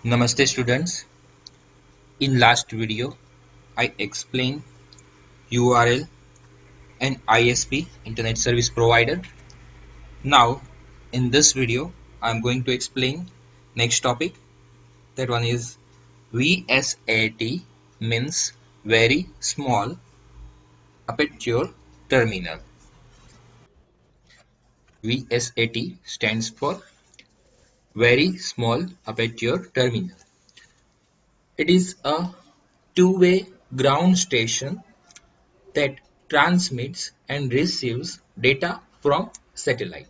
Namaste students. In last video, I explained URL and ISP Internet Service Provider. Now, in this video, I'm going to explain next topic. That one is VSAT means very small aperture terminal. VSAT stands for very small aperture terminal. It is a two-way ground station that transmits and receives data from satellite.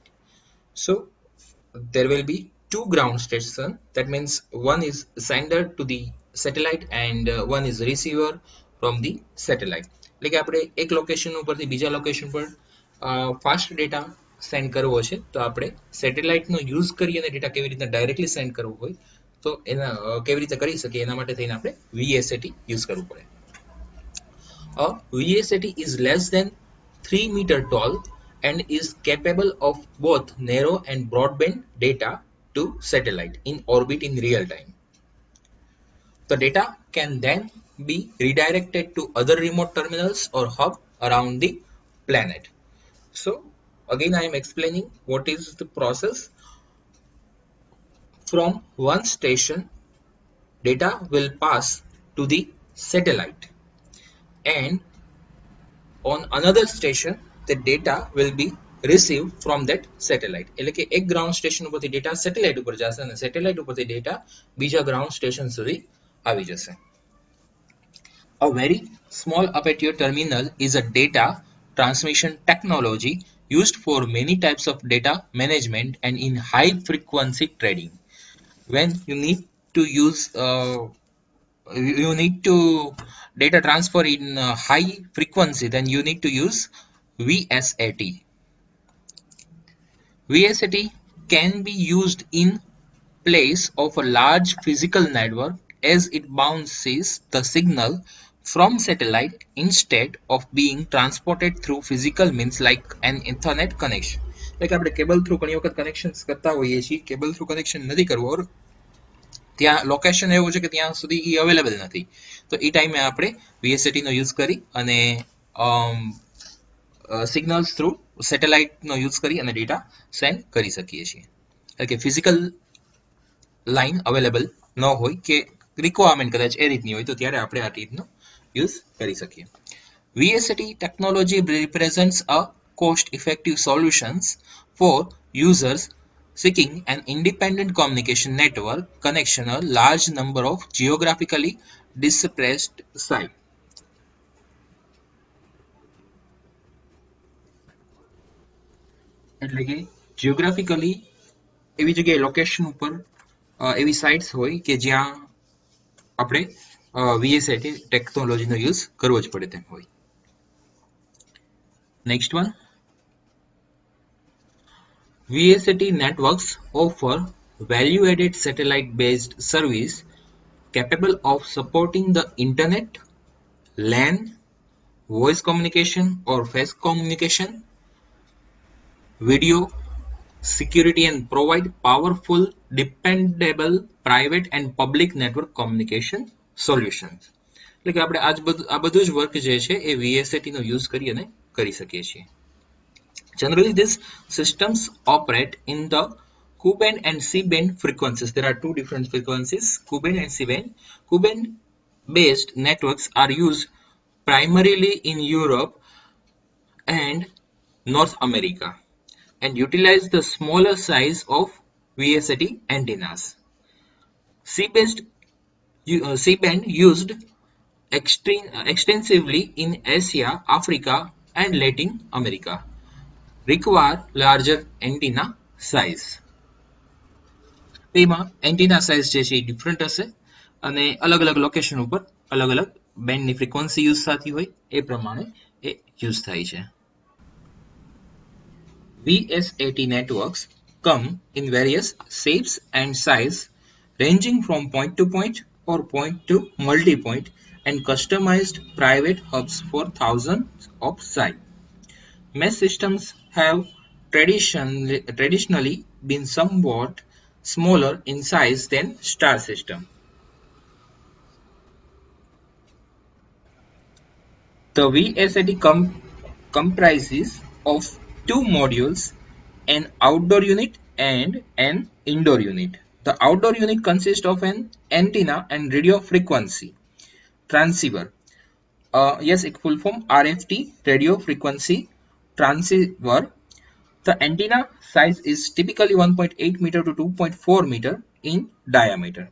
So there will be two ground stations. That means one is sender to the satellite and one is receiver from the satellite. એટલે કે આપણે એક location ઉપરથી બીજા location પર fast data send કરવો છે તો આપણે સેટેલાઇટનો યુઝ કરી અને ડેટા કેવી રીતના ડાયરેક્ટલી સેન્ડ કરવો હોય તો એના કેવી રીતે કરી શકીએ એના માટે થઈને આપણે VSAT યુઝ કરવું પડે. A VSAT is less than 3 meter tall and is capable of both narrow and broadband data to satellite in orbit in real time. The data can then be redirected to other remote terminals or hub around the planet. So again I am explaining what is the process. From one station, data will pass to the satellite, and on another station the data will be received from that satellite. એટલે કે એક ground station ઉપરથી data satellite ઉપર જશે અને satellite ઉપરથી data બીજા ground station સુધી આવી જશે. A very small aperture terminal is a data transmission technology used for many types of data management and in high frequency trading. When you need to use you need to data transfer in high frequency, then you need to use VSAT. VSAT can be used in place of a large physical network as it bounces the signal from satellite instead of being transported through physical means like an Ethernet connection. like આપણે cable through ઘણી વખત connections કરતા હોઈએ છીએ, cable through connection નથી કરવું, ત્યાં location એવું છે કે ત્યાં સુધી એ અવેલેબલ નથી, તો એ ટાઈમે આપણે VSAT નો યુઝ કરી અને સિગ્નલ્સ થ્રુ સેટેલાઇટનો યુઝ કરી અને ડેટા સેન્ડ કરી શકીએ છીએ. એટલે કે ફિઝિકલ લાઇન અવેલેબલ ન હોય કે રિક્વાયરમેન્ટ કદાચ એ રીતની હોય તો ત્યારે આપણે આ રીતનો યુઝ કરી શકીએ. VSAT technology represents a cost-effective solutions for users seeking an independent communication network connection a large number of geographically dispersed sites. એટલે કે જિયોગ્રાફિકલી એવી જગ્યાએ લોકેશન ઉપર એવી સાઇટ્સ હોય કે જ્યાં આપણે VSAT ટેકનોલોજીનો યુઝ કરવો જ પડે તેમ હોય. Next one. VSAT networks offer value-added satellite-based service capable of supporting the internet, LAN, voice communication or face communication, video, security, and provide powerful, dependable private and public network communication solutions. એટલે કે આપણે આ બધું જ work જે છે એ VSAT નો use કરી અને કરી શકીએ છીએ. Generally, these systems operate in the Ku-band and C-band frequencies. There are two different frequencies, Ku-band and C-band. Ku-band-based networks are used primarily in Europe and North America and utilize the smaller size of VSAT antennas. C-band used extensively in Asia, Africa, and Latin America require larger antenna size. તેમાં antenna size જે છે એ different હશે અને અલગ અલગ location ઉપર અલગ અલગ બેન્ડની ફ્રીક્વન્સી યુઝ થતી હોય એ પ્રમાણે એ યુઝ થાય છે. VSAT networks come in various shapes and size ranging from point to point or point to multi-point and customized private hubs for thousands of sites. Mesh systems have traditionally been somewhat smaller in size than star system. The VSAT comprises of two modules, an outdoor unit and an indoor unit. The outdoor unit consists of an antenna and radio frequency transceiver. Yes, एक full form RFT, radio frequency transceiver. The antenna size is typically 1.8 meter to 2.4 meter in diameter,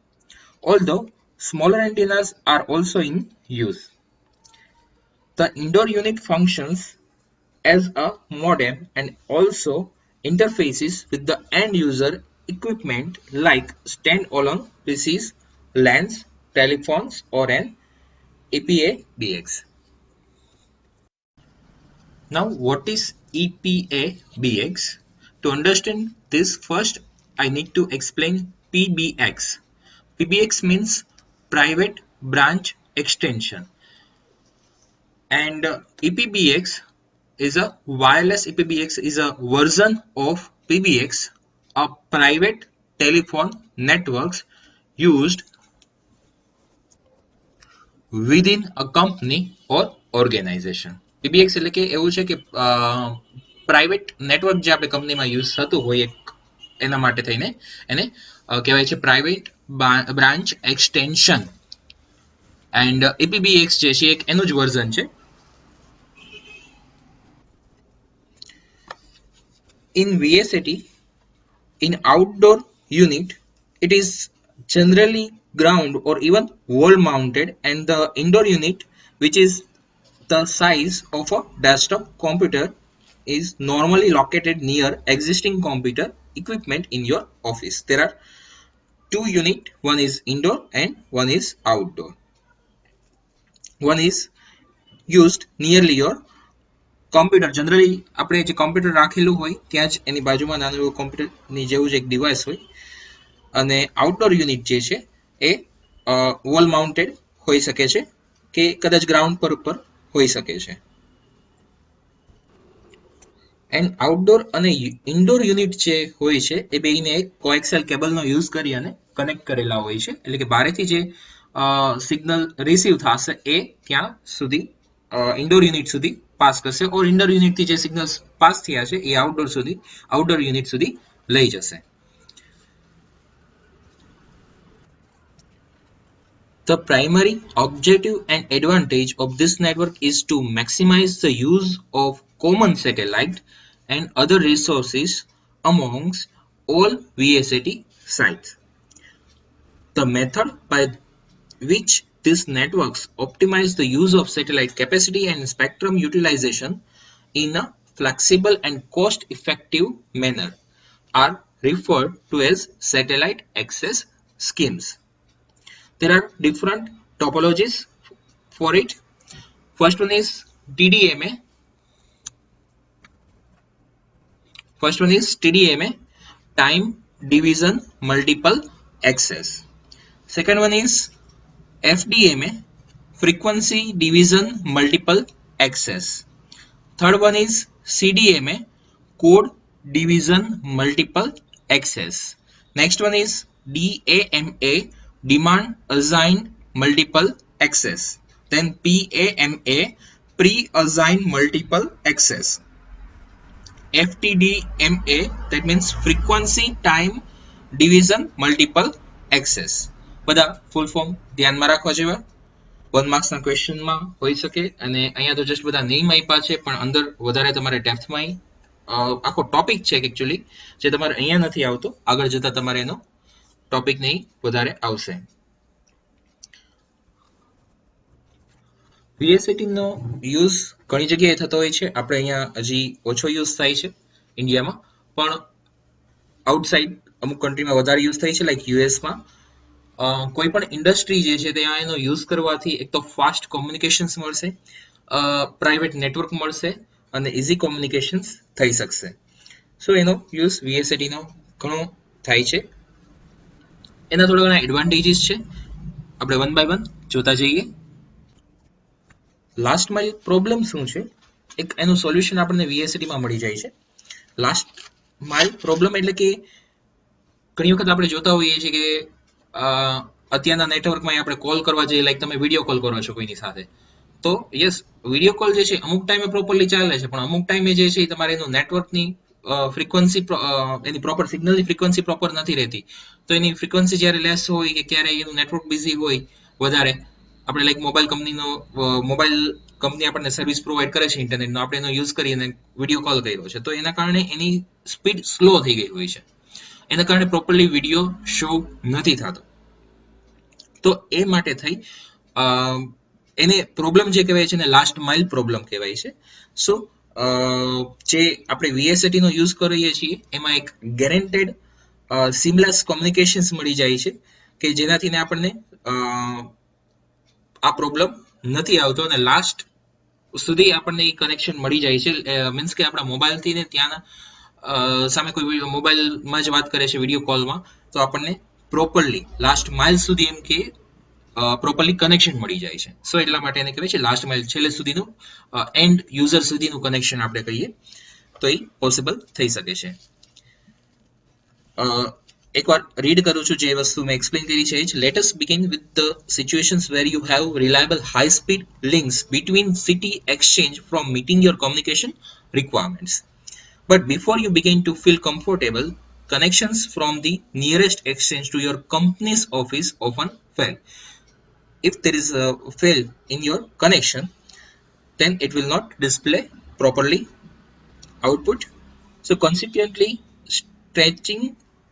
although smaller antennas are also in use. The indoor unit functions as a modem and also interfaces with the end user equipment like standalone PCs, LANs, telephones, or an EPA-BX. Now, what is EPA-BX? To understand this, first I need to explain PBX. PBX means Private Branch Extension, and EPBX is a wireless EPBX is a version of PBX, a private telephone networks used within a company or organization. PBX એટલે કે એવું છે કે private network જે આપણે કંપનીમાં use થતું હોય એના માટે થઈને એને કહેવાય છે private branch extension, and EPBX જે છે એક એનું જ વર્ઝન છે. In VSAT, in outdoor unit, it is generally ground or even wall mounted, and the indoor unit, which is the size of a desktop computer, is normally located near existing computer equipment in your office. There are two units, one is indoor and one is outdoor. One is used nearly your computer. Generally આપણે જે computer રાખેલું હોય ત્યાં જ એની બાજુમાં નાનું એવું કોમ્પ્યુટરની જેવું જ એક ડિવાઇસ હોય, અને આઉટડોર યુનિટ જે છે એ વોલ માઉન્ટેડ હોઈ શકે છે કે કદાચ ગ્રાઉન્ડ પર ઉપર હોઈ શકે છે. એન્ડ આઉટડોર અને ઇન્ડોર યુનિટ જે હોય છે એ બેયને એક કોએક્સિયલ કેબલનો યુઝ કરી અને કનેક્ટ કરેલા હોય છે, એટલે કે બહારથી જે સિગ્નલ રિસીવ થશે એ ત્યાં સુધી ઇન્ડોર યુનિટ સુધી પાસ કરશે, ઓર ઇન્ડોર યુનિટથી જે સિગ્નલ્સ પાસ થયા છે એ આઉટડોર યુનિટ સુધી લઈ જશે. The primary objective and advantage of this network is to maximize the use of common satellite and other resources amongst all VSAT sites. The method by which these networks optimize the use of satellite capacity and spectrum utilization in a flexible and cost-effective manner are referred to as satellite access schemes. There are different topologies for it. First one is TDMA. Time Division Multiple Access. Second one is FDMA, Frequency Division Multiple Access. Third one is CDMA, Code Division Multiple Access. Next one is DAMA, Demand Assigned Multiple Access. Then PAMA, Pre-Assigned Multiple Access. FTDMA, that means Frequency Time Division Multiple Access. બધા full form ધ્યાનમાં રાખવા જેવા, 1 માર્ક્સના ક્વેશ્ચનમાં હોઈ શકે, અને અહીંયા તો just બધા નેમ આપ્યા છે, પણ અંદર વધારે તમારે ડેપ્થમાં આખો ટોપિક છે એકચ્યુઅલી જે તમારે અહીંયા નથી આવતો, આગળ જતા તમારે એનો ટોપિક નહીં વધારે આવશે. VSAT નો યુઝ ઘણી જગ્યાએ થતો હોય છે, આપણે અહીંયા હજી ઓછો યુઝ થાય છે ઇન્ડિયામાં, પણ આઉટસાઇડ અમુક કન્ટ્રીમાં વધારે યુઝ થાય છે, લાઈક યુએસમાં. કોઈ પણ ઇન્ડસ્ટ્રી જે છે ત્યાં એનો યુઝ કરવાથી એક તો ફાસ્ટ કોમ્યુનિકેશન્સ મળશે, પ્રાઇવેટ નેટવર્ક મળશે અને ઇઝી કોમ્યુનિકેશન્સ થઈ શકશે. સો એનો યુઝ VSAT નો ઘણો થાય છે. એના થોડા ઘણા એડવાન્ટેજીસ છે, આપણે 1 by 1 જોતા જઈએ. લાસ્ટ માઇલ પ્રોબ્લેમ શું છે, એક એનું સોલ્યુશન આપણને VSAT માં મળી જાય છે. લાસ્ટ માઇલ પ્રોબ્લેમ એટલે કે ઘણી વખત આપણે જોતા હોઈએ છીએ કે અત્યારના નેટવર્કમાં આપણે કોલ કરવા જઈએ, લાઈક તમે વિડીયો કોલ કરો છો કોઈની સાથે, તો યસ વિડીયો કોલ જે છે અમુક ટાઈમે પ્રોપરલી ચાલે છે, પણ અમુક ટાઈમે જે છે તમારે એનું નેટવર્કની ફ્રીક્વન્સી, એની પ્રોપર સિગ્નલની ફ્રીક્વન્સી પ્રોપર નથી રહેતી. તો એની ફ્રીક્વન્સી જ્યારે લેસ હોય કે ક્યારે એનું નેટવર્ક બિઝી હોય વધારે, આપણે લાઈક મોબાઈલ કંપની આપણને સર્વિસ પ્રોવાઈડ કરે છે ઇન્ટરનેટનો, આપણે એનો યુઝ કરીને વિડીયો કોલ કર્યો છે, તો એના કારણે એની સ્પીડ સ્લો થઈ ગઈ હોય છે, એના કારણે પ્રોપરલી વિડીયો શો નથી થતો. તો એ માટે થઈ એને પ્રોબ્લેમ જે કહેવાય છે ને લાસ્ટ માઇલ પ્રોબ્લેમ કહેવાય છે. સો જે આપણે VSAT નો યુઝ કરીએ છીએ એમાં એક ગેરંટેડ સિમલેસ કોમ્યુનિકેશન્સ મળી જાય છે કે જેનાથી આપણને આ પ્રોબ્લેમ નથી આવતો અને લાસ્ટ સુધી આપણને એ કનેક્શન મળી જાય છે. મીન્સ કે આપણા મોબાઈલથી ને ત્યાંના સામે કોઈ મોબાઈલમાં જ વાત કરે છે વિડીયો કોલમાં, તો આપણને પ્રોપરલી લાસ્ટ માઇલ સુધી એમ કે પ્રોપરલી કનેક્શન મળી જાય છે. સો એટલા માટે એને કહેવાય છે લાસ્ટ માઇલ, છેલ્લે સુધીનું એન્ડ યુઝર સુધીનું કનેક્શન આપણે કહીએ તો એ પોસિબલ થઈ શકે છે. એકવાર રીડ કરું છું જે વસ્તુ મેં એક્સપ્લેન કરી છે. Let us begin with the situations where you have reliable high speed links between city exchange from meeting your communication requirements. But before you begin to feel comfortable, connections from the nearest exchange to your company's office often fail. If there is a fail in your connection, then it will not display properly output. So consequently, stretching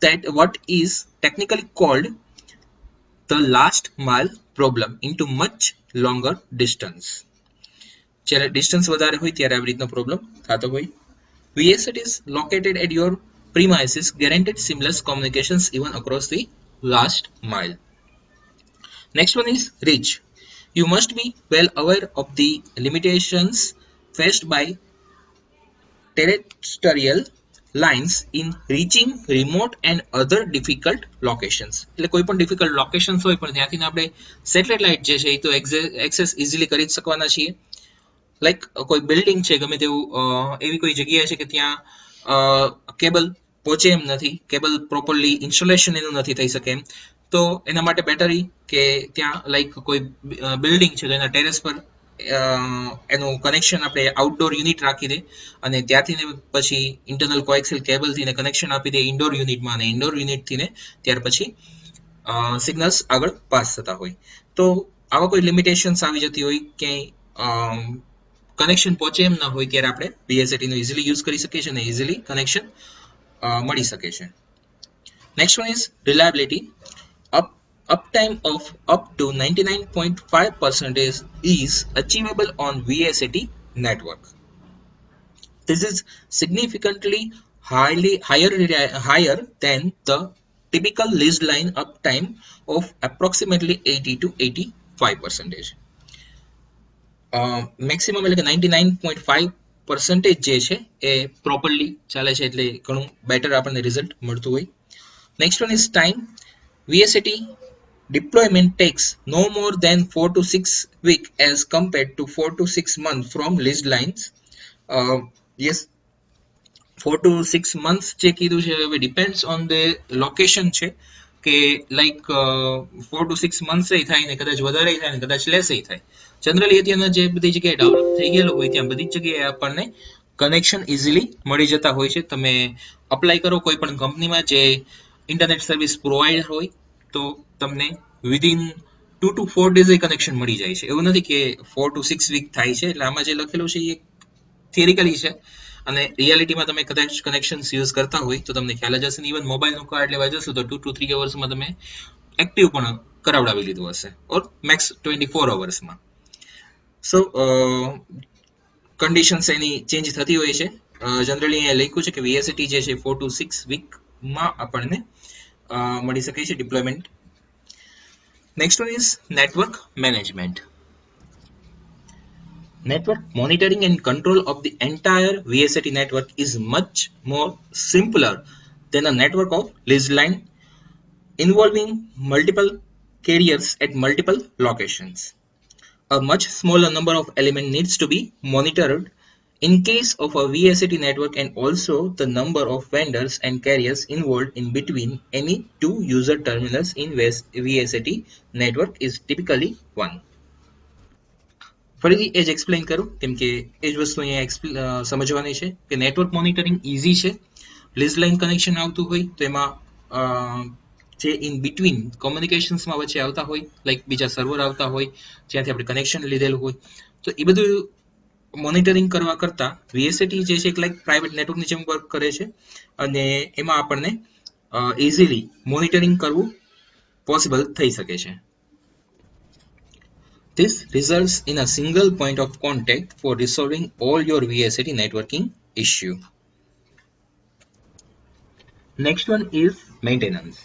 that what is technically called the last mile problem into much longer distance. જ્યારે distance વધારે હોય ત્યારે આવી રીતનો problem થતો હોય. VSAT is located at your premises, guaranteed seamless communications even across the last mile. Next one is reach. You must be well aware of the limitations faced by terrestrial lines in reaching remote and other difficult locations. એટલે કોઈ પણ difficult locations હોય પણ ત્યાંથી આપણે satellite જે છે એ તો એક્સેસ ઇઝીલી કરી જ શકવાના છીએ. લાઈક કોઈ બિલ્ડિંગ છે ગમે તેવું એવી કોઈ જગ્યા છે કે ત્યાં કેબલ પહોંચે એમ નથી, કેબલ પ્રોપરલી ઇન્સ્ટોલેશન એનું નથી થઈ શકે એમ, તો એના માટે બેટર કે ત્યાં લાઈક કોઈ બિલ્ડિંગ છે તો એના ટેરેસ પર એનું કનેક્શન આપણે આઉટડોર યુનિટ રાખી દે અને ત્યાંથી ને પછી ઇન્ટરનલ કોએક્સિયલ કેબલથી ને કનેક્શન આપી દે ઇન્ડોર યુનિટમાં, અને ઇન્ડોર યુનિટથી ને ત્યાર પછી સિગ્નલ્સ આગળ પાસ થતા હોય. તો આવા કોઈ લિમિટેશન્સ આવી જતી હોય ક્યાંય કનેક્શન પહોંચે એમ ના હોય ત્યારે આપણે VSAT નો ઇઝીલી યુઝ કરી શકીએ છીએ અને ઇઝીલી કનેક્શન મળી શકે છે. Next one is reliability. Uptime of up to 99.5% is achievable on VSAT network. This is significantly higher than the typical leased line uptime of approximately 80 to 85%. Maximum એટલે કે 99.5% જે છે એ પ્રોપરલી ચાલે છે એટલે ઘણું બેટર આપણને રિઝલ્ટ મળતું હોય. Next one is time. VSAT deployment takes no more than 4 to 6 weeks as compared to 4 to 6 months from leased lines. Yes, 4 to 6 months જે કીધું છે હવે ડિપેન્ડ્સ ઓન ધ લોકેશન છે કે લાઈક 4 to 6 months થાય ને કદાચ વધારે થાય ને કદાચ લેસ થાય. જનરલી અત્યારના જે બધી જગ્યાએ ડેવલપ થઈ ગયેલું હોય ત્યાં બધી જ જગ્યાએ આપણને કનેક્શન ઇઝીલી મળી જતા હોય છે. તમે અપ્લાય કરો કોઈ પણ કંપનીમાં જે ઇન્ટરનેટ સર્વિસ પ્રોવાઈડર હોય તો તમને વિધિન 2 to 4 days કનેક્શન મળી જાય છે. એવું નથી કે 4 to 6 week થાય છે. એટલે આમાં જે લખેલું છે એ થિયરિકલી છે અને રિયાલિટીમાં તમે કદાચ કનેક્શન યુઝ કરતા હોય તો તમને ખ્યાલ જ હશે. ઇવન મોબાઈલનું કાર્ડ લેવા જશો તો 2 to 3 hours તમે એક્ટિવ પણ કરાવડાવી લીધું હશે, ઓર મેક્સ 24 hours. સો કન્ડિશન્સ એની ચેન્જ થતી હોય છે. જનરલી અહીંયા લખ્યું છે કે VSAT જે છે 4 to 6 weekમાં આપણને મળી શકે છે deployment. Next one is network management. Network monitoring and control of the entire VSAT network is much more simpler than a network of leased line involving multiple carriers at multiple locations. A much smaller number of elements needs to be monitored In case of a VSAT network, and also the number of vendors and carriers involved in between any two user terminals in VSAT network is typically 1. ફરીથી એ જ explain કરું કેમ કે એ જ વસ્તુ અહીંયા સમજવાની છે કે નેટવર્ક મોનિટરિંગ ઇઝી છે. લીઝ લાઇન કનેક્શન આવતું હોય તો એમાં જે ઇન બિટવીન કોમ્યુનિકેશન્સમાં વચ્ચે આવતા હોય, લાઈક બીજા સર્વર આવતા હોય જ્યાંથી આપણે કનેક્શન લીધેલું હોય, તો એ બધું મોનિટરિંગ કરવા કરતાં વીએસએટી જે છે એક લાઈક પ્રાઇવેટ નેટવર્કની જેમ વર્ક કરે છે અને એમાં આપણને ઇઝીલી મોનિટરિંગ કરવું પોસિબલ થઈ શકે છે. This results in a single point of contact for resolving all your VSAT networking issue. Next one is maintenance.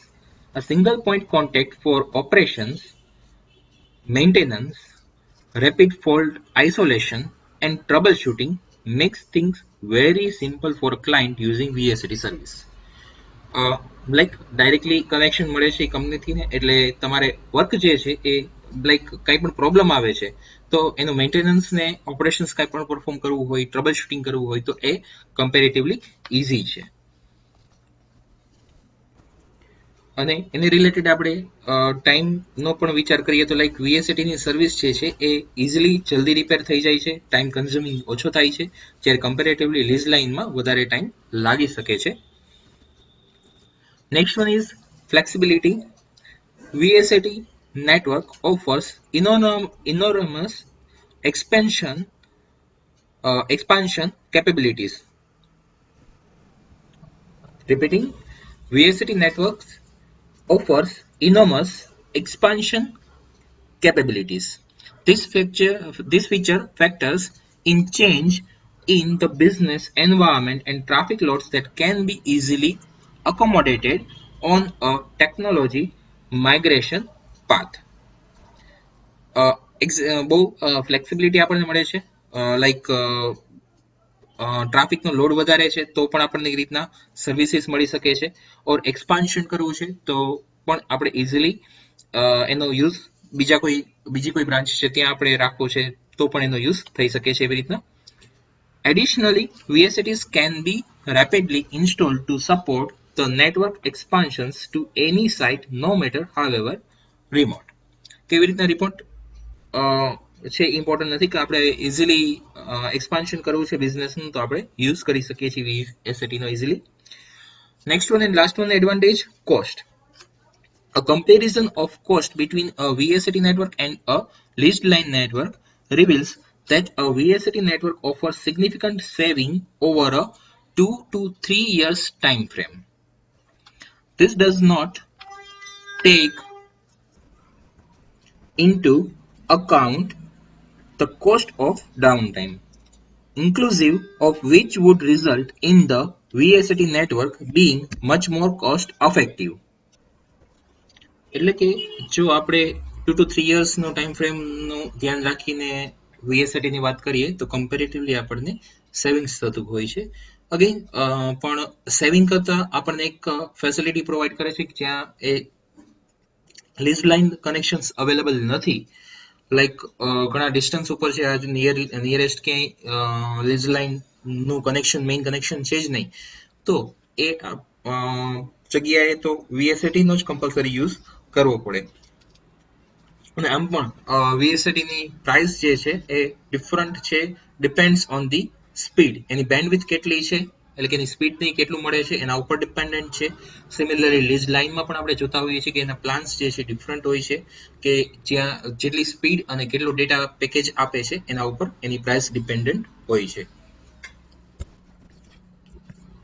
A single point contact for operations, maintenance, rapid fault isolation, and troubleshooting makes things very simple for a client using VSAT service. Like directly connection મળે છે કંપનીથી ને, એટલે તમારે work જે છે એ like કંઈ પણ problem આવે છે તો એનું મેન્ટેનન્સ ને ઓપરેશન્સ કંઈ પણ પરફોર્મ કરવું હોય, ટ્રબલ શૂટિંગ કરવું હોય તો એ કમ્પેરેટિવલી ઇઝી છે. અને એની રિલેટેડ આપણે ટાઈમનો પણ વિચાર કરીએ તો લાઈક વીએસએટીની સર્વિસ જે છે એ ઇઝીલી જલ્દી રિપેર થઈ જાય છે, ટાઈમ કન્ઝ્યુમિંગ ઓછો થાય છે, જ્યારે કમ્પેરેટિવલી લીઝ લાઇનમાં વધારે ટાઈમ લાગી શકે છે. Next one is flexibility. VSAT network offers enormous expansion capabilities. Repeating, VSAT networks offers enormous expansion capabilities. This feature factors in change in the business environment and traffic loads that can be easily accommodated on a technology migration path. બહુ flexibility આપણને મળે છે, like ટ્રાફિકનો load વધારે છે તો પણ આપણને એ રીતના સર્વિસીસ મળી શકે છે, ઓર એક્સપાન્શન કરવું છે તો પણ આપણે ઇઝીલી એનો યુઝ બીજી કોઈ બ્રાન્ચ છે ત્યાં આપણે રાખવો છે તો પણ એનો યુઝ થઈ શકે છે એવી રીતના. Additionally, VSATs can be rapidly installed to support the network expansions to any site, no matter however remote. કેવી રીતના રિમોટ છે ઇમ્પોર્ટન્ટ નથી, કે આપણે ઇઝીલી એક્સપાન્શન કરવું છે બિઝનેસનું તો આપણે યુઝ કરી શકીએ છીએ VSATનો easily. Next one and last one advantage, cost. A comparison of cost between a VSAT network and a leased line network reveals that a VSAT network offers significant saving over a 2 to 3 years time frame. This does not take into account the cost of downtime, inclusive of which would result in the VSAT network being much more cost effective. એટલે કે જો આપણે 2 to 3 yearsનો time ફ્રેમનું ધ્યાન રાખીને VSATની વાત કરીએ તો comparatively આપણને સેવિંગ્સ થતું હોય છે. અગેન પણ સેવિંગ કરતાં આપણને એક ફેસિલિટી પ્રોવાઈડ કરે છે કે જ્યાં એ લીઝ લાઇન કનેક્શન્સ અવેલેબલ નથી, લાઈક ઘણા ડિસ્ટન્સ ઉપર છે, આજ નિયરેસ્ટ ક્યાંય લીઝ લાઇનનું કનેક્શન મેઇન કનેક્શન છે જ નહીં, તો એ જગ્યાએ તો VSATનો જ કમ્પલસરી યુઝ કરવો પડે. અને આમ પણ VSATની પ્રાઇસ જે છે એ ડિફરન્ટ છે, depends on the speed. Any bandwidth કેટલી છે, એટલે કે એની સ્પીડની કેટલું મળે છે એના ઉપર ડિપેન્ડન્ટ છે. સિમિલરલી લીઝ લાઇનમાં પણ આપણે જોતા હોઈએ છીએ કે એના પ્લાન્સ જે છે ડિફરન્ટ હોય છે, કે જ્યાં જેટલી સ્પીડ અને કેટલો ડેટા પેકેજ આપે છે એના ઉપર એની પ્રાઇસ ડિપેન્ડન્ટ હોય છે.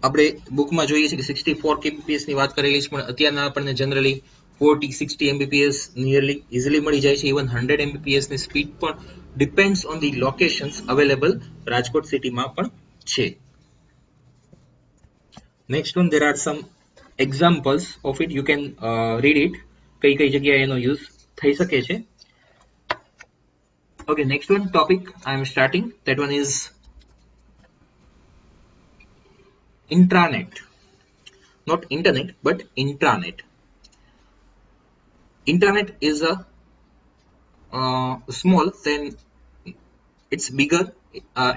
આપણે બુકમાં જોઈએ છીએ કે 64 kbps ની વાત કરેલી છે, પણ અત્યારના આપણને જનરલી 40-60 mbps નિયરલી ઇઝીલી મળી જાય છે. ઇવન 100 mbps ની સ્પીડ પણ depends on the locations available Rajkot સિટીમાં પણ છે. Next one, there are some examples of it, you can read it, કઈ જગ્યાએ એનો યુઝ થઈ શકે છે. Okay, next one topic I am starting, that one is intranet. Not internet, but intranet. Intranet is a small, then it's bigger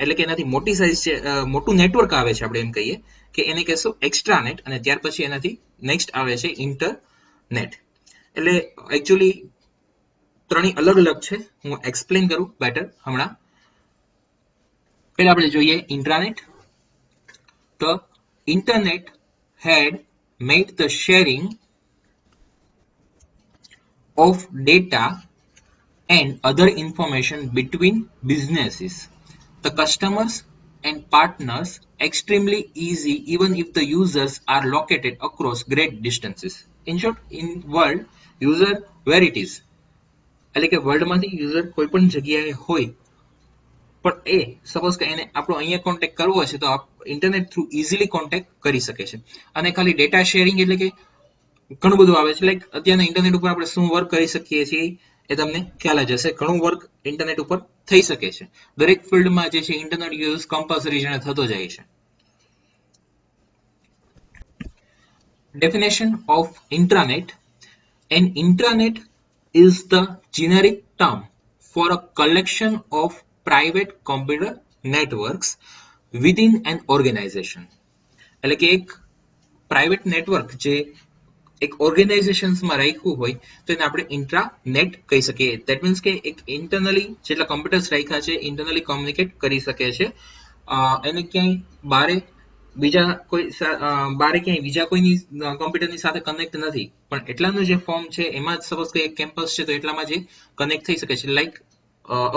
એટલે કે એનાથી મોટી સાઇઝ છે, મોટું નેટવર્ક આવે છે, આપણે એમ કહીએ કે એને કહેશું એક્સ્ટ્રાનેટ, અને ત્યાર પછી એનાથી નેક્સ્ટ આવે છે ઇન્ટરનેટ. એટલે એકચ્યુઅલી ત્રણેય અલગ અલગ છે. હું એક્સપ્લેન કરું બેટર હમણાં. પહેલા આપણે જોઈએ ઇન્ટ્રાનેટ. તો internet had made the sharing of data and other information between businesses, the customers and partners extremely easy even if the users are located across great distances. In short, in world user where it is, એટલે કે વર્લ્ડમાંથી user કોઈ પણ જગ્યાએ હોય, પણ એ suppose કે એને આપણો અહીંયા કોન્ટેક્ટ કરવો હશે તો ઇન્ટરનેટ થ્રુ ઇઝીલી કોન્ટેક્ટ કરી શકે છે. અને ખાલી ડેટા શેરિંગ એટલે કે ઘણું બધું આવે છે. લાઈક અત્યારના ઇન્ટરનેટ ઉપર આપણે શું વર્ક કરી શકીએ છીએ એ તમને ખ્યાલ જ હશે. ઘણું વર્ક ઇન્ટરનેટ ઉપર થઈ શકે છે. દરેક ફિલ્ડમાં જે છે ઇન્ટરનેટ યુઝ કમ્પલસરી જેને થતો જાય છે. Definition of intranet. An intranet is the generic term for a collection of private computer networks within an organization. એટલે કે એક પ્રાઇવેટ નેટવર્ક જે એક ઓર્ગેનાઇઝેશન્સમાં રાખ્યું હોય તો એને આપણે ઇન્ટ્રાનેટ કહી શકીએ. ધેટ મીન્સ કે એક ઇન્ટરનલી જેટલા કમ્પ્યુટર્સ રાખ્યા છે ઇન્ટરનલી કોમ્યુનિકેટ કરી શકે છે. એને ક્યાંય બારે ક્યાંય બીજા કોઈની કમ્પ્યુટરની સાથે કનેક્ટ નથી, પણ એટલાનું જે ફોર્મ છે એમાં જ સપોઝ કે એક કેમ્પસ છે તો એટલામાં જે કનેક્ટ થઈ શકે છે. લાઈક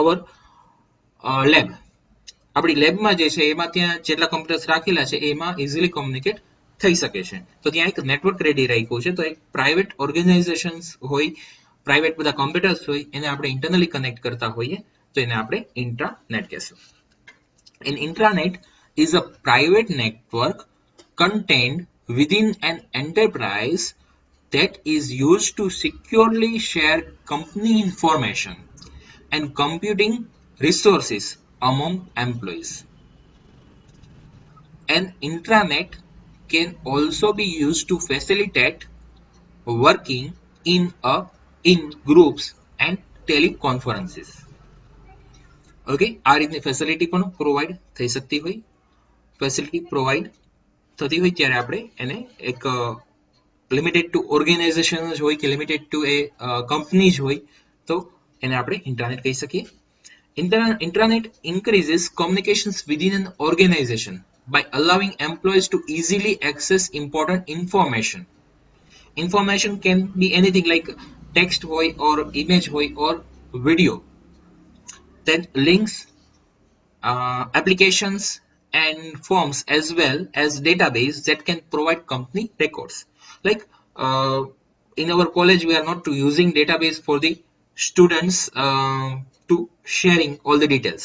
અવર લેબ, આપણી લેબમાં જે છે એમાં ત્યાં જેટલા કમ્પ્યુટર્સ રાખેલા છે એમાં ઇઝીલી કોમ્યુનિકેટ થઈ શકે છે. તો ત્યાં એક નેટવર્ક રેડી રાખ્યું છે. તો એક પ્રાઇવેટ ઓર્ગેનાઇઝેશન હોય, પ્રાઇવેટ બધા કોમ્પ્યુટર્સ હોય, એને આપણે ઇન્ટરનલી કનેક્ટ કરતા હોઈએ તો એને આપણે ઇન્ટ્રાનેટ કહેશું. An intranet is a private network contained within an enterprise that is used to securely share company information and computing resources among employees. An intranet can also be used to facilitate working in groups and teleconferences. Okay, આ રીતની facility પણ provide થઈ શકતી હોય. Facility provide થતી હોય ત્યારે આપણે એને એક લિમિટેડ ટુ ઓર્ગેનાઇઝેશન જ હોય કે લિમિટેડ ટુ એ કંપની જ હોય તો એને આપણે ઇન્ટરનેટ કહી શકીએ. Intranet increases communications within an organization by allowing employees to easily access important information. Information can be anything like text hoy or image hoy or video. Then links, applications and forms as well as database that can provide company records. Like in our college we are not using database for the students to sharing all the details,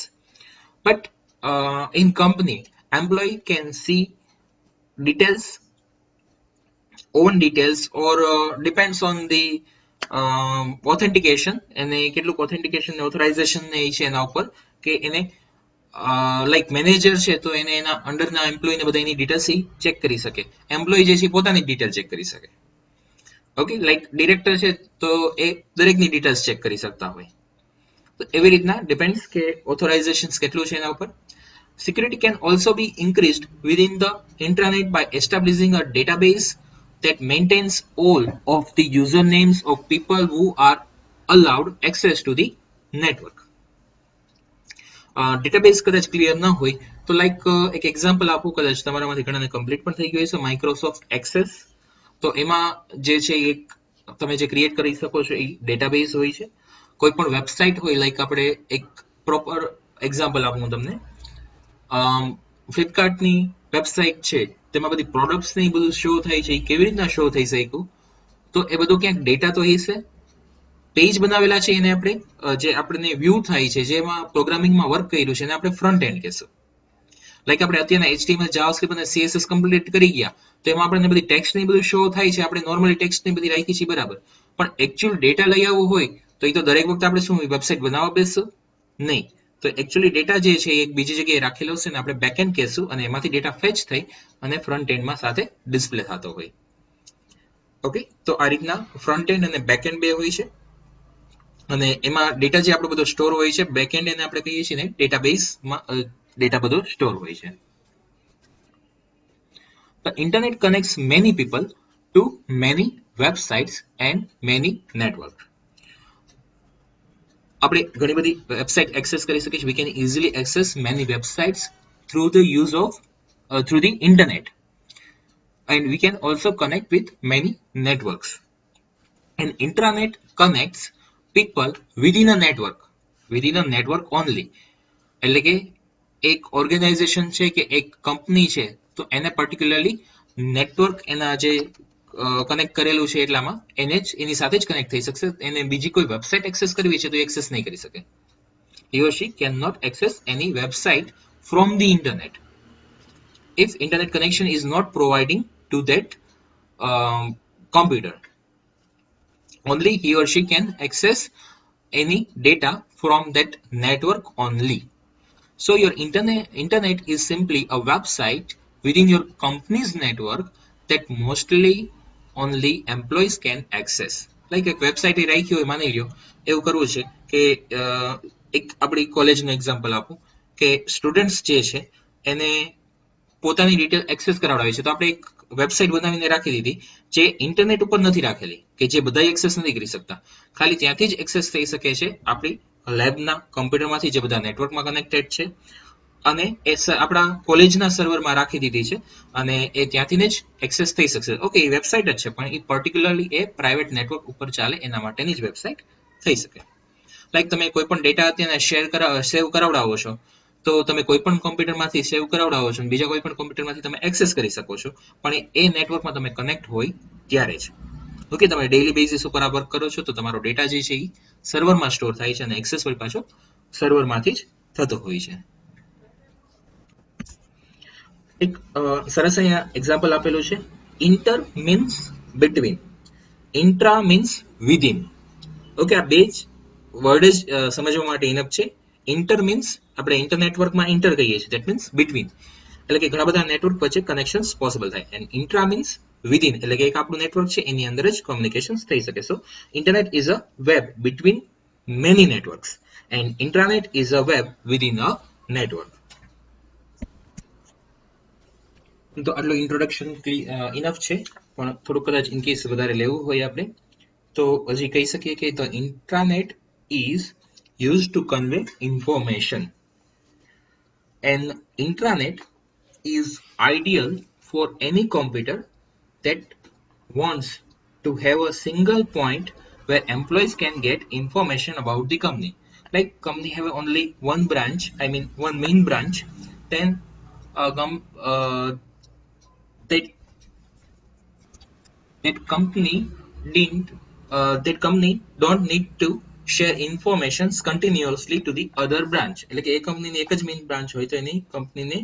but in company employee can see details, own details, or depends on the authentication અને કેટલુંક authentication ને authorization ને છે એના ઉપર કે એને like manager છે તો એને એના અંડરના એમ્પ્લોયી ને બધા એની ડિટેલ્સ ચેક કરી શકે. એમ્પ્લોયી જે છે પોતાની ડિટેલ ચેક કરી શકે. ઓકે, લાઈક ડિરેક્ટર છે તો એ દરેકની ડિટેલ્સ ચેક કરી શકતા હોય. તો એવી રીતના ડિપેન્ડ્સ કે ઓથોરાઇઝેશન કેટલું છે એના ઉપર. Security can also be increased within the intranet by establishing a database that maintains all of the usernames of people who are allowed access to the network. Database કદાચ ક્લિયર ન હોય તો like એક example આપું, કદાચ તમારામાંથી ઘણાને complete પણ થઈ ગયું છે માઇક્રોસોફ્ટ એક્સેસ. તો એમાં જે છે એક તમે જે ક્રિએટ કરી શકો છો એ ડેટાબેઝ હોય છે. કોઈ પણ વેબસાઇટ હોય, લાઈક આપણે એક પ્રોપર એક્ઝામ્પલ આપું હું તમને. ફ્લિપકાર્ટની વેબસાઇટ છે તેમાં બધી પ્રોડક્ટ્સ ને બધું શો થાય છે, કેવી રીતના શો થઈ શક્યું? તો એ બધું ક્યાંક ડેટા તો હશે. પેજ બનાવેલા છે એને આપણે જે આપણને વ્યૂ થાય છે, જેમાં પ્રોગ્રામિંગમાં વર્ક કર્યું છે એને આપણે ફ્રન્ટ એન્ડ કહેશું. લાઈક આપણે અત્યારના HTML જાવાસ્ક્રિપ્ટ અને CSS કમ્પ્લીટ કરી ગયા તો એમાં આપણને બધી ટેક્સ્ટ ને બધું શો થાય છે. આપણે નોર્મલી ટેક્સ્ટ ને બધી રાખી છે બરાબર, પણ એકચ્યુઅલ ડેટા લઈ આવવું હોય તો એ તો દરેક વખતે આપણે શું વેબસાઇટ બનાવવા બેસશું નહીં. તો એકચ્યુઅલી ડેટા જે છે એક બીજી જગ્યાએ રાખેલો છે ને આપણે બેકએન્ડ કહેશું અને એમાંથી ડેટા ફેચ થઈ અને ફ્રન્ટ એન્ડમાં સાથે ડિસ્પ્લે થતો હોય. ઓકે, તો આ રીતના ફ્રન્ટ એન્ડ અને બેકએન્ડ બે હોય છે. અને એમાં ડેટા જે આપણો બધો સ્ટોર હોય છે બેકએન્ડ એને આપણે કહીએ છીએ ને ડેટાબેઝમાં ડેટા બધો સ્ટોર હોય છે. The internet connects many people to many websites and many networks. આપણે ઘણી બધી વેબસાઇટ એક્સેસ કરી શકીએ છીએ. We can easily access many websites through the use of through the internet, and we can also connect with many networks. An intranet connects people within a network only. એટલે કે એક organisation છે કે એક company છે તો એને particularly network એના જે કનેક્ટ કરેલું છે એટલામાં એને જ એની સાથે જ કનેક્ટ થઈ શકશે. એને બીજી કોઈ વેબસાઇટ એક્સેસ કરવી છે તો એક્સેસ નહીં કરી શકે. He or she cannot access any website from the internet if internet connection is not providing to that computer. Only he or she can access any data from that network only. So your internet is simply a website within your company's network that mostly only employees can access. Like એક website રાખી હોય, માની લ્યો એવું કરવું છે કે એક આપણી કોલેજનું એક્ઝામ્પલ આપું કે સ્ટુડન્ટ્સ જે છે એને પોતાની ડિટેલ એક્સેસ કરાવડાવી છે તો આપણે એક વેબસાઇટ બનાવીને રાખી દીધી જે ઇન્ટરનેટ ઉપર નથી રાખેલી, કે જે બધા એક્સેસ નથી કરી શકતા, ખાલી ત્યાંથી જ એક્સેસ થઈ શકે છે આપણી લેબના કમ્પ્યુટરમાંથી જે બધા નેટવર્કમાં કનેક્ટેડ છે, અને એ આપણા કોલેજના સર્વરમાં રાખી દીધી છે અને એ ત્યાંથી જ એક્સેસ થઈ શકશે. ઓકે, એ વેબસાઇટ જ છે પણ એ પર્ટિક્યુલરલી એ પ્રાઇવેટ નેટવર્ક ઉપર ચાલે એના માટેની જ વેબસાઇટ થઈ શકે. લાઈક તમે કોઈ પણ ડેટા અત્યારે સેવ કરાવડાવો છો તો તમે કોઈ પણ કોમ્પ્યુટરમાંથી સેવ કરાવડાવો છો બીજા કોઈ પણ કોમ્પ્યુટરમાંથી તમે એક્સેસ કરી શકો છો, પણ એ નેટવર્કમાં તમે કનેક્ટ હોય ત્યારે જ. ઓકે, તમે ડેઇલી બેઝિસ ઉપર આ વર્ક કરો છો તો તમારો ડેટા જે છે એ સર્વરમાં સ્ટોર થાય છે અને એક્સેસ વળી પાછો સર્વરમાંથી જ થતો હોય છે. એક સરસ અહીંયા એક્ઝામ્પલ આપેલું છે. Inter means between, intra means within. Okay, આ બે જ વર્ડ જ સમજવા માટે ઇનફ છે. ઇન્ટર મીન્સ આપણે ઇન્ટરનેટવર્કમાં ઇન્ટર કહીએ છીએ, દેટ મીન્સ બિટવીન, એટલે કે ઘણા બધા નેટવર્ક વચ્ચે કનેક્શન્સ પોસિબલ થાય. એન્ડ ઇન્ટ્રા મીન્સ વિધિન, એટલે કે એક આપણું નેટવર્ક છે એની અંદર જ કોમ્યુનિકેશન્સ થઈ શકે. So internet is a web between many networks and intranet is a web within a network. તો આટલું ઇન્ટ્રોડક્શન ઇનફ છે, પણ થોડું કદાચ ઇન કેસ વધારે લેવું હોય આપણે તો હજી કહી શકીએ કે the intranet is used to convey information. An intranet is ideal for any computer that wants to have a single point where employees can get information about the company. Like company have only one branch, I mean one main branch, then that company don't need to share informations continuously to the other branch. એટલે કે એ કંપનીની એક જ main branch હોય તો એની કંપનીને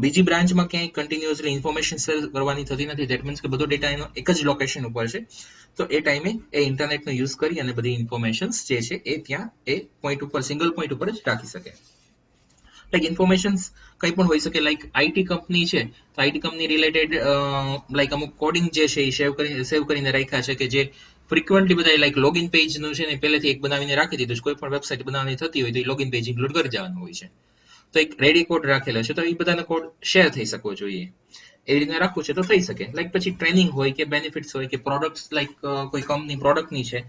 બીજી બ્રાન્ચમાં ક્યાંય કન્ટિન્યુઅસલી ઇન્ફોર્મેશન શેર કરવાની થતી નથી. ધેટ મીન્સ કે બધો ડેટા એનો એક જ લોકેશન ઉપર છે, તો એ ટાઈમે એ ઇન્ટરનેટનો યુઝ કરી અને બધી ઇન્ફોર્મેશન્સ જે છે એ ત્યાં એ પોઈન્ટ ઉપર સિંગલ પોઈન્ટ ઉપર જ રાખી શકે. લાઈક ઇન્ફોર્મેશન્સ કંઈ પણ હોઈ શકે. લાઈક આઈટી કંપની છે તો આઈટી કંપની રિલેટેડ લાઈક અમુક કોડિંગ જે છે એ સેવ કરીને રાખ્યા છે કે જે ફ્રિકવન્ટલી બધા લાઈક લોગિન પેજનું છે ને પહેલેથી એક બનાવીને રાખી દીધું છે. કોઈ પણ વેબસાઇટ બનાવવાની થતી હોય તો એ લોગિન પેજ ઇન્ક્લુડ કરી જવાનું હોય છે, તો એક રેડી કોડ રાખેલો છે તો એ બધાનો કોડ શેર થઈ શકવો જોઈએ. એવી રીતના રાખવું છે તો થઈ શકે. લાઈક પછી ટ્રેનિંગ હોય કે બેનિફિટ્સ હોય કે પ્રોડક્ટ્સ, લાઈક કોઈ કંપની પ્રોડક્ટની છે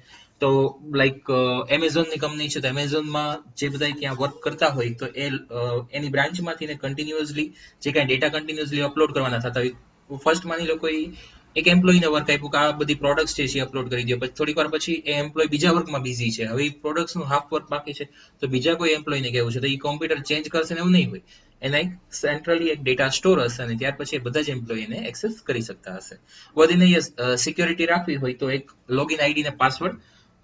તો લાઈક એમેઝોનની કંપની છે તો એમેઝોનમાં જે બધા ત્યાં વર્ક કરતા હોય તો એની બ્રાન્ચમાંથી ને કન્ટિન્યુઅસલી જે કાંઈ ડેટા કન્ટિન્યુઅસલી અપલોડ કરવાના થતા હોય. ફર્સ્ટ માની લો કોઈ એક એમ્પ્લોયને વર્ક આપ્યું કે આ બધી પ્રોડક્ટ્સ છે એ અપલોડ કરી દો, પછી થોડીક વાર પછી એ એમ્પ્લોય બીજા વર્કમાં બિઝી છે, હવે એ પ્રોડક્ટ્સનું હાફ વર્ક બાકી છે તો બીજા કોઈ એમ્પ્લોયને કહેવું છે તો એ કોમ્પ્યુટર ચેન્જ કરશે ને એવું નહીં હોય. એના એક સેન્ટ્રલી એક ડેટા સ્ટોર હશે અને ત્યાર પછી બધા જ એમ્પ્લોયને એક્સેસ કરી શકતા હશે. વધીને સિક્યોરિટી રાખવી હોય તો એક લોગિન આઈડી ને પાસવર્ડ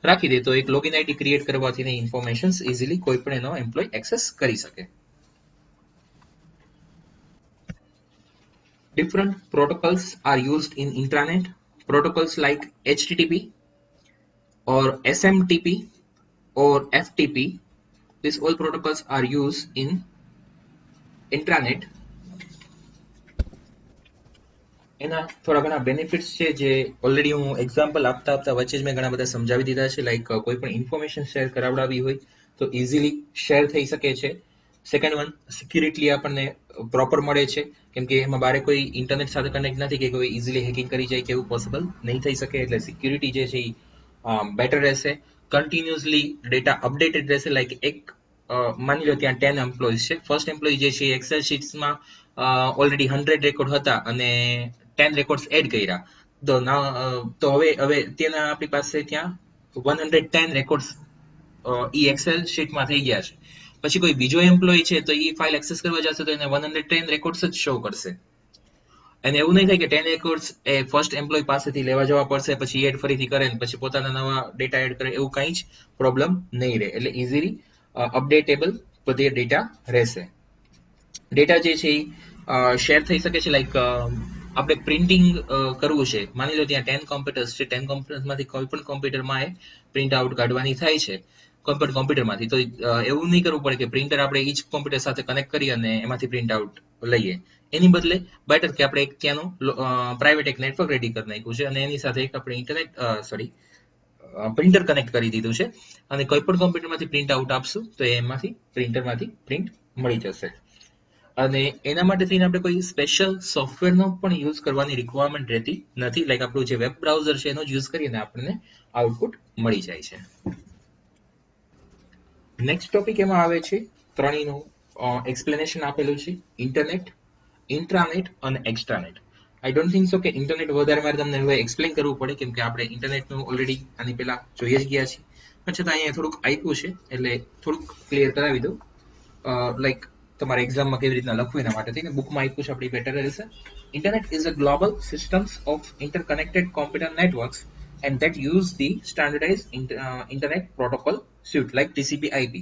રાખી દે તો એક લોગિન આઈડી ક્રિએટ કરવાથી ઇન્ફોર્મેશન ઇઝીલી કોઈ પણ એનો એમ્પ્લોય એક્સેસ કરી શકે. Different protocols are used in intranet. Protocols like HTTP or SMTP or FTP, these all protocols are used in intranet. એના થોડા ઘણા બેનિફિટ્સ છે જે ઓલરેડી હું એક્ઝામ્પલ આપતા આપતા વચ્ચે જ મેં ઘણા બધા સમજાવી દીધા છે. લાઈક કોઈ પણ ઇન્ફોર્મેશન શેર કરાવડાવી હોય તો ઇઝીલી શેર થઈ શકે છે. સેકન્ડ વન, સિક્યુરિટી આપણને પ્રોપર મળે છે, કેમ કે એમાં બારે કોઈ ઇન્ટરનેટ સાથે કનેક્ટ નથી કે કોઈ ઇઝીલી હેકિંગ કરી જાય કે એવું પોસિબલ નહીં થઈ શકે. એટલે સિક્યુરિટી જે છે એ બેટર રહેશે. કન્ટિન્યુઅસલી ડેટા અપડેટેડ રહેશે. લાઈક એક માની લો ત્યાં 10 એમ્પ્લોઈઝ છે. ફર્સ્ટ એમ્પ્લોય જે છે એક્સેલ શીટ્સમાં ઓલરેડી 100 રેકોર્ડ હતા અને 10 રેકોર્ડ્સ એડ કર્યા, તો હવે તેના આપણી પાસે ત્યાં 110 રેકોર્ડ્સ ઈ એક્સેલ શીટમાં થઈ ગયા છે. પછી કોઈ બીજો એમ્પ્લોય છે તો એ ફાઇલ એક્સેસ કરવા જશે તો એને 110 રેકોર્ડ્સ જ શો કરશે. અને એવું નહીં થાય કે 10 રેકોર્ડ્સ એ ફર્સ્ટ એમ્પ્લોય પાસેથી લેવા જવા પડશે, પછી એડ ફરીથી કરે ને પછી પોતાના નવા ડેટા એડ કરે, એવું કંઈ જ પ્રોબ્લેમ નહીં રહે. એટલે ઇઝીલી અપડેટેબલ બધી ડેટા રહેશે. ડેટા જે છે એ શેર થઈ શકે છે. લાઈક આપણે પ્રિન્ટિંગ કરવું છે, માની લો ત્યાં 10 કોમ્પ્યુટર્સ છે, 10 કોમ્પ્યુટર્સમાંથી કોઈ પણ કોમ્પ્યુટરમાં એ પ્રિન્ટ આઉટ કાઢવાની થાય છે કોમ્પ્યુટરમાંથી, તો એવું નહીં કરવું પડે કે પ્રિન્ટર આપણે ઈ જ કોમ્પ્યુટર સાથે કનેક્ટ કરી અને એમાંથી પ્રિન્ટ આઉટ લઈએ. એની બદલે બેટર કે આપણે એક ત્યાંનું પ્રાઇવેટ એક નેટવર્ક રેડી કરી નાખ્યું છે અને એની સાથે એક આપણે પ્રિન્ટર કનેક્ટ કરી દીધું છે અને કોઈ પણ કોમ્પ્યુટરમાંથી પ્રિન્ટ આઉટ આપશું તો એમાંથી પ્રિન્ટરમાંથી પ્રિન્ટ મળી જશે. અને એના માટે થઈને આપણે કોઈ સ્પેશિયલ સોફ્ટવેરનો પણ યુઝ કરવાની રિક્વાયરમેન્ટ રહેતી નથી. લાઈક આપણું જે વેબ બ્રાઉઝર છે એનો જ યુઝ કરીને આપણને આઉટપુટ મળી જાય છે. નેક્સ્ટ ટોપિક એમાં આવે છે ત્રણેયનું એક્સપ્લેનેશન આપેલું છે: ઇન્ટરનેટ, ઇન્ટ્રાનેટ અને એક્સ્ટ્રાનેટ. આઈ ડોન્ટ થિંક સો કે ઇન્ટરનેટ વધારે મારે તમને હવે એક્સપ્લેન કરવું પડે, કેમ કે આપણે ઇન્ટરનેટનું ઓલરેડી આની પહેલા જોઈ જ ગયા છીએ. પણ છતાં અહીંયા થોડુંક આપ્યું છે એટલે થોડુંક ક્લિયર કરાવી દઉં. લાઈક તમારે એક્ઝામમાં કેવી રીતના લખવું એના માટે થઈને બુકમાં આપ્યું છે, આપણી બેટર રહેશે. Internet is a global systems of interconnected computer networks and that use the standardized internet protocol suite like TCP/IP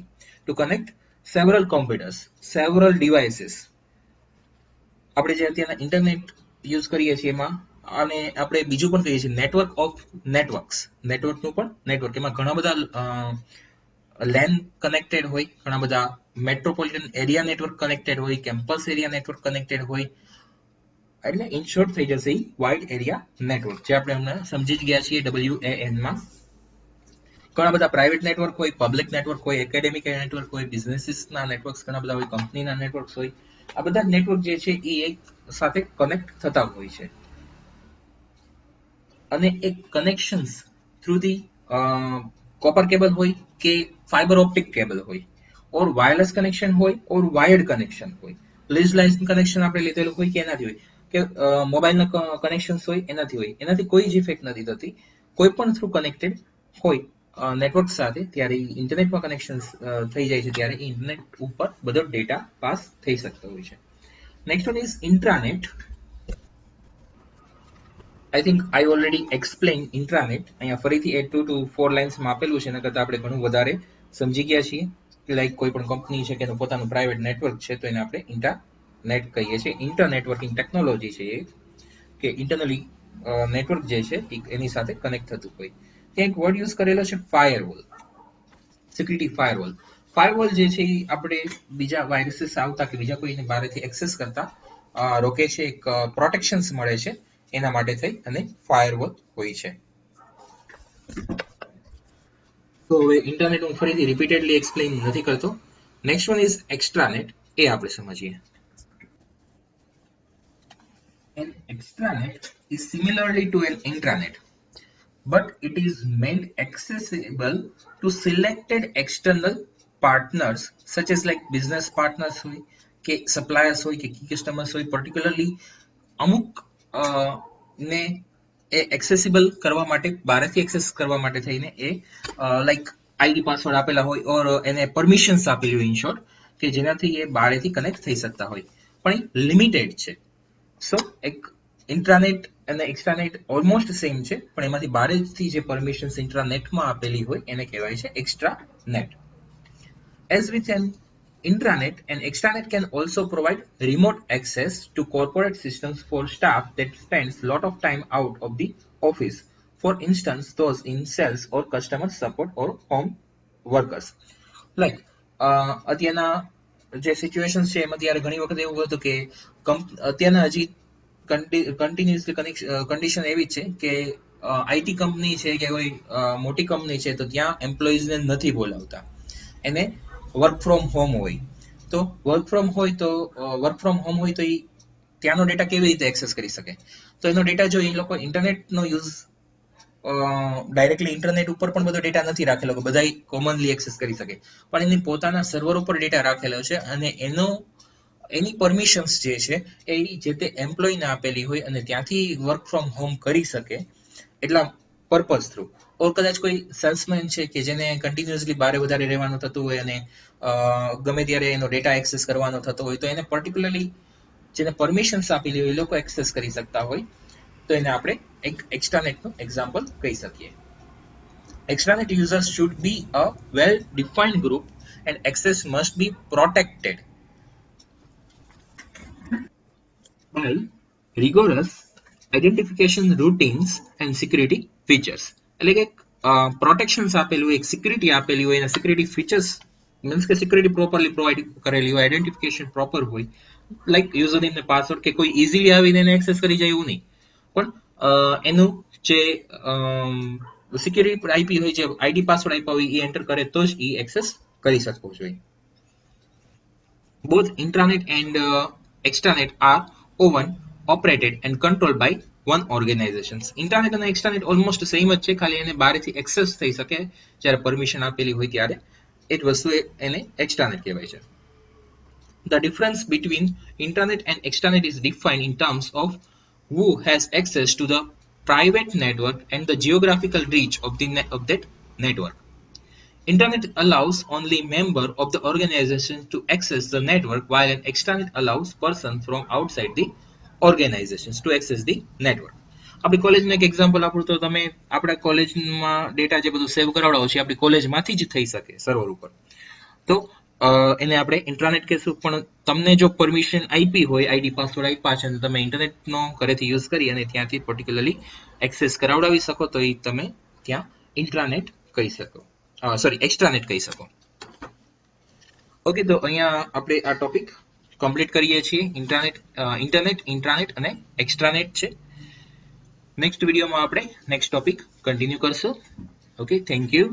to connect several computers, several devices. આપણે જે અત્યારના ઇન્ટરનેટ યુઝ કરીએ છીએ એમાં, અને આપણે બીજું પણ કહીએ છીએ નેટવર્ક ઓફ નેટવર્ક્સ. નેટવર્કનું પણ નેટવર્ક, એમાં ઘણા બધા લેન કનેક્ટેડ હોય, ઘણા બધા મેટ્રોપોલિટન એરિયા નેટવર્ક કનેક્ટેડ હોય, કેમ્પસ એરિયા નેટવર્ક કનેક્ટેડ હોય. એટલે ઇન શોર્ટ થઈ જશે વાઇડ એરિયા નેટવર્ક, જે આપણે હમણાં સમજી જ ગયા છીએ WAN માં. ઘણા બધા પ્રાઇવેટ નેટવર્ક હોય, પબ્લિક નેટવર્ક હોય, એકેડેમિક નેટવર્ક હોય, બિઝનેસીસના નેટવર્ક્સ ઘણા બધા હોય, કંપનીના નેટવર્ક્સ હોય. આ બધા નેટવર્ક જે છે એ એક સાથે કનેક્ટ થતા હોય છે અને એક connections through the copper cable હોય કે ફાઇબર ઓપ્ટિક કેબલ હોય, ઓર વાયરલેસ કનેક્શન હોય, ઓર વાયર્ડ કનેક્શન હોય. લીઝ લાઇન કનેક્શન આપણે લીધેલું હોય કે એનાથી હોય, કે મોબાઈલના કનેક્શન્સ હોય એનાથી હોય, એનાથી કોઈ જ ઇફેક્ટ નથી થતી. કોઈ પણ થ્રુ કનેક્ટેડ હોય નેટવર્ક સાથે, ત્યારે ઇન્ટરનેટમાં કનેક્શન થઈ જાય છે, ત્યારે ઇન્ટરનેટ ઉપર બધો ડેટા પાસ થઈ શકતો હોય છે. Next one is intranet. I think I already explain intranet. અહીંયા ફરીથી 2 to 4 લાઇન્સમાં આપેલું છે, એના કરતાં આપણે ઘણું વધારે સમજી ગયા છીએ. લાઈક કોઈ પણ કંપની છે કે એનું પોતાનું પ્રાઇવેટ નેટવર્ક છે તો એને આપણે ઇન્ટરનેટ કહીએ છીએ. ઇન્ટર નેટવર્કિંગ ટેકનોલોજી છે એ, કે ઇન્ટરનલી નેટવર્ક જે છે એની સાથે કનેક્ટ થતું હોય. ત્યાં એક વર્ડ યુઝ કરેલો છે ફાયરવોલ, સિક્યુરિટી ફાયરવોલ. ફાયરવોલ જે છે એ આપણે બીજા વાયરસીસ આવતા કે બીજા કોઈને બહારથી એક્સેસ કરતા રોકે છે, એક પ્રોટેક્શન્સ મળે છે એના માટે થઈ અને ફાયરવોલ હોય છે. તો હવે ઇન્ટરનેટ હું ફરીથી રિપીટેડલી એક્સપ્લેન નથી કરતો. Next one is extranet. એ આપણે સમજીએ. An extranet is similarly to an intranet, but it is made accessible to selected external partners such as like business partners હોય કે suppliers હોય કે key customers હોય, particularly અમુક ને એ એક્સેસિબલ કરવા માટે, બહારથી એક્સેસ કરવા માટે થઈને એ લાઈક આઈડી પાસવર્ડ આપેલા હોય ઓર એને પરમિશન્સ આપેલી હોય, ઇન શોર્ટ, કે જેનાથી એ બહારથી કનેક્ટ થઈ શકતા હોય, પણ એ લિમિટેડ છે. સો એક ઇન્ટ્રાનેટ અને એક્સ્ટ્રાનેટ ઓલમોસ્ટ સેમ છે, પણ એમાંથી બહારથી જે પરમિશન્સ ઇન્ટ્રાનેટમાં આપેલી હોય એને કહેવાય છે એક્સ્ટ્રાનેટ. As with an intranet, an extranet can also provide remote access to corporate systems for staff that spends a lot of time out of the office. For instance, those in sales or customer support or home workers. Like અત્યારના જે situation છે એમાં ત્યારે ઘણી વખત એવું હતું કે અત્યારના હજી કન્ટિન્યુઅસલી કન્ડિશન એવી છે કે આઈટી કંપની છે કે કોઈ મોટી કંપની છે તો ત્યાં એમ્પ્લોઈઝને નથી બોલાવતા, એને વર્ક ફ્રોમ હોમ હોય. તો વર્ક ફ્રોમ હોમ હોય તો એ ત્યાંનો ડેટા કેવી રીતે એક્સેસ કરી શકે? તો એનો ડેટા જો એ લોકો ઇન્ટરનેટનો યુઝ ડાયરેક્ટલી ઇન્ટરનેટ ઉપર પણ બધો ડેટા નથી રાખેલો કે બધા કોમનલી એક્સેસ કરી શકે, પણ એની પોતાના સર્વર ઉપર ડેટા રાખેલો છે અને એની પરમિશન્સ જે છે એ જે તે એમ્પ્લોયને આપેલી હોય અને ત્યાંથી વર્ક ફ્રોમ હોમ કરી શકે એટલા પર્પઝ થ્રુ. ઓર કદાચ કોઈ સેલ્સમેન છે કે જેને કન્ટિન્યુઅસલી બારે વધારે રહેવાનું થતું હોય અને ગમે ત્યારે એનો ડેટા એક્સેસ કરવાનો થતો હોય તો એને પર્ટિક્યુલરલી જેને પરમિશન્સ આપેલી હોય એ લોકો એક્સેસ કરી શકતા હોય, તો એને આપણે એક એક્સ્ટ્રાનેટનું એક્ઝામ્પલ કહી શકીએ. Extranet users should be a well-defined group and access must be protected by rigorous identification routines and security features. એટલે કે પ્રોટેક્શન્સ આપેલું હોય, એક સિક્યુરિટી આપેલી હોય અને સિક્યુરિટી ફીચર્સ મીન્સ કે સિક્યુરિટી પ્રોપરલી પ્રોવાઈડ કરેલી હોય, આઈડેન્ટિફિકેશન પ્રોપર હોય, લાઈક યુઝર નેમ ને પાસવર્ડ કે કોઈ ઇઝીલી આવીને એને એક્સેસ કરી જાય એવું નહીં, પણ એનું જે સિક્યુરિટી આઈપી હોય, જે આઈડી પાસવર્ડ આપ્યા હોય એ એન્ટર કરે તો જ એ એક્સેસ કરી શકવો જોઈએ. Both intranet and extranet are owned, operated and controlled by one organization. Intranet અને extranet ઓલમોસ્ટ સેમ જ છે, ખાલી એને બહારથી એક્સેસ થઈ શકે જ્યારે પરમિશન આપેલી હોય ત્યારે એ જ વસ્તુ એને extranet કહેવાય છે. The difference between intranet and extranet is defined in terms of who has access to the private network and the geographical reach of that network. Internet allows only member of the organization to access the network, while an extranet allows person from outside the organizations to access the network. આપણી કોલેજનું એક example આપું તો તમે આપણા કોલેજમાં data જે બધું સેવ કરાવડાવો છે આપણી કોલેજમાંથી જ થઈ શકે સર્વર ઉપર, તો એને આપણે ઇન્ટ્રાનેટ કહેશું. પણ તમને જો પરમિશન આપી હોય, આઈડી પાસવર્ડ આપ્યા છે અને તમે ઇન્ટરનેટનો ઘરેથી યુઝ કરી અને ત્યાંથી પર્ટિક્યુલરલી એક્સેસ કરાવડાવી શકો તો એ તમે ત્યાં ઇન્ટ્રાનેટ કહી શકો, એક્સ્ટ્રાનેટ કહી શકો. ઓકે, તો અહીંયા આપણે આ ટોપિક કમ્પ્લીટ કરીએ છીએ. ઇન્ટરનેટ, ઇન્ટ્રાનેટ અને એક્સ્ટ્રાનેટ છે. નેક્સ્ટ વિડીયોમાં આપણે નેક્સ્ટ ટોપિક કન્ટિન્યુ કરશું. Okay, thank you.